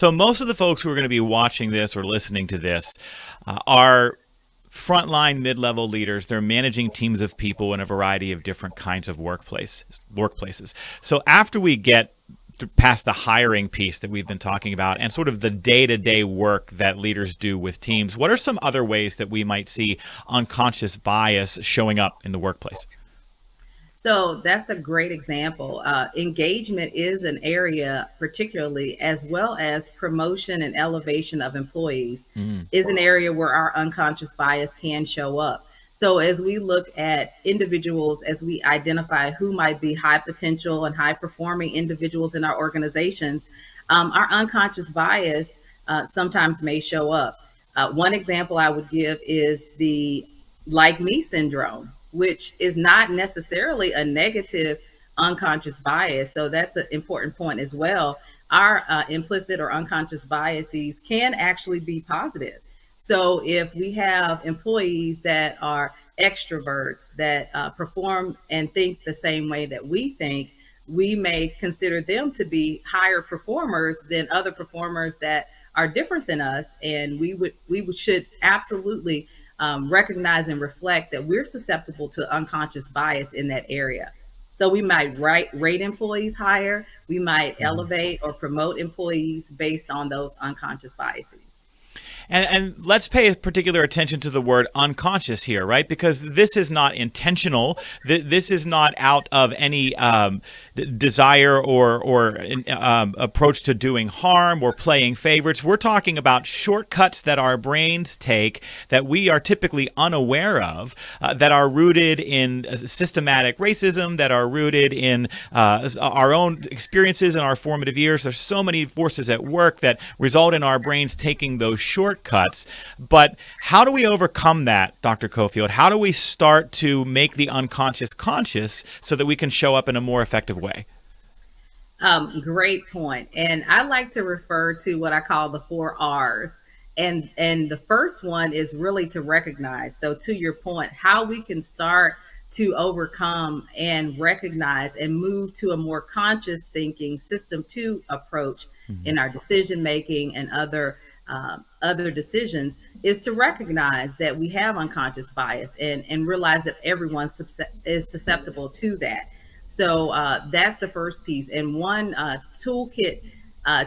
So most of the folks who are going to be watching this or listening to this are frontline mid-level leaders. They're managing teams of people in a variety of different kinds of workplaces. So after we get past the hiring piece that we've been talking about and sort of the day-to-day work that leaders do with teams, what are some other ways that we might see unconscious bias showing up in the workplace? So that's a great example. Engagement is an area, particularly as well as promotion and elevation of employees, is an area where our unconscious bias can show up. So as we look at individuals, as we identify who might be high potential and high performing individuals in our organizations, our unconscious bias sometimes may show up. One example I would give is the like me syndrome, which is not necessarily a negative unconscious bias. So that's an important point as well. Our implicit or unconscious biases can actually be positive. So if we have employees that are extroverts that perform and think the same way that we think, we may consider them to be higher performers than other performers that are different than us, and should absolutely recognize and reflect that we're susceptible to unconscious bias in that area. So we might rate employees higher. We might elevate or promote employees based on those unconscious biases. And let's pay particular attention to the word unconscious here, right? Because this is not intentional. This is not out of any desire or approach to doing harm or playing favorites. We're talking about shortcuts that our brains take that we are typically unaware of, that are rooted in systematic racism, that are rooted in our own experiences in our formative years. There's so many forces at work that result in our brains taking those shortcuts. But how do we overcome that, Dr. Cofield? How do we start to make the unconscious conscious so that we can show up in a more effective way? Great point. And I like to refer to what I call the 4 R's. And the first one is really to recognize. So to your point, how we can start to overcome and recognize and move to a more conscious thinking system 2 approach in our decision making and other decisions is to recognize that we have unconscious bias and realize that everyone is susceptible to that. So that's the first piece. And one toolkit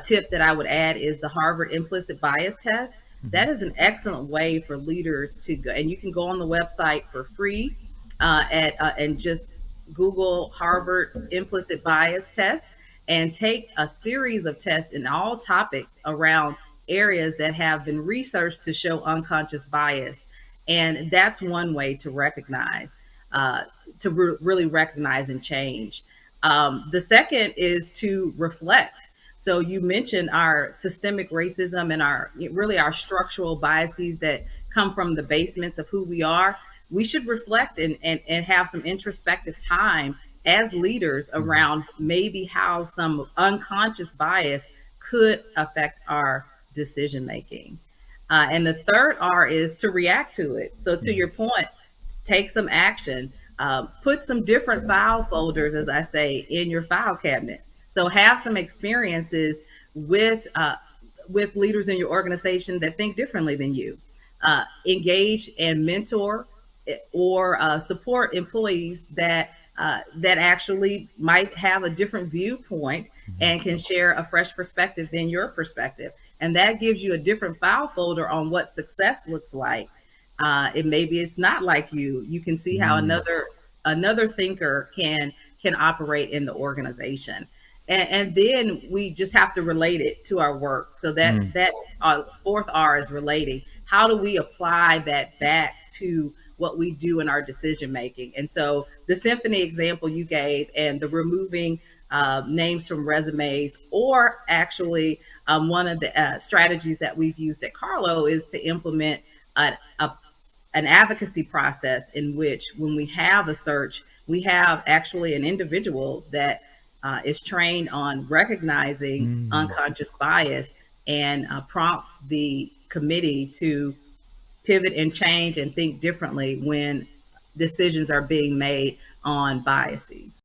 tip that I would add is the Harvard implicit bias test. That is an excellent way for leaders to go, and you can go on the website for free and just Google Harvard implicit bias test and take a series of tests in all topics around areas that have been researched to show unconscious bias. And that's one way to recognize, really recognize and change. The second is to reflect. So you mentioned our systemic racism and our structural biases that come from the basements of who we are. We should reflect and have some introspective time as leaders around maybe how some unconscious bias could affect our decision making. And the third R is to react to it. So to your point, take some action. Put some different file folders, as I say, in your file cabinet. So have some experiences with leaders in your organization that think differently than you. Engage and mentor or support employees that actually might have a different viewpoint and can share a fresh perspective than your perspective. And that gives you a different file folder on what success looks like. Maybe it's not like you. You can see how another thinker can operate in the organization. And then we just have to relate it to our work. So that fourth R is relating. How do we apply that back to what we do in our decision making? And so the symphony example you gave and the removing names from resumes, or actually one of the strategies that we've used at Carlow is to implement an advocacy process in which when we have a search, we have actually an individual that is trained on recognizing unconscious bias and prompts the committee to pivot and change and think differently when decisions are being made on biases.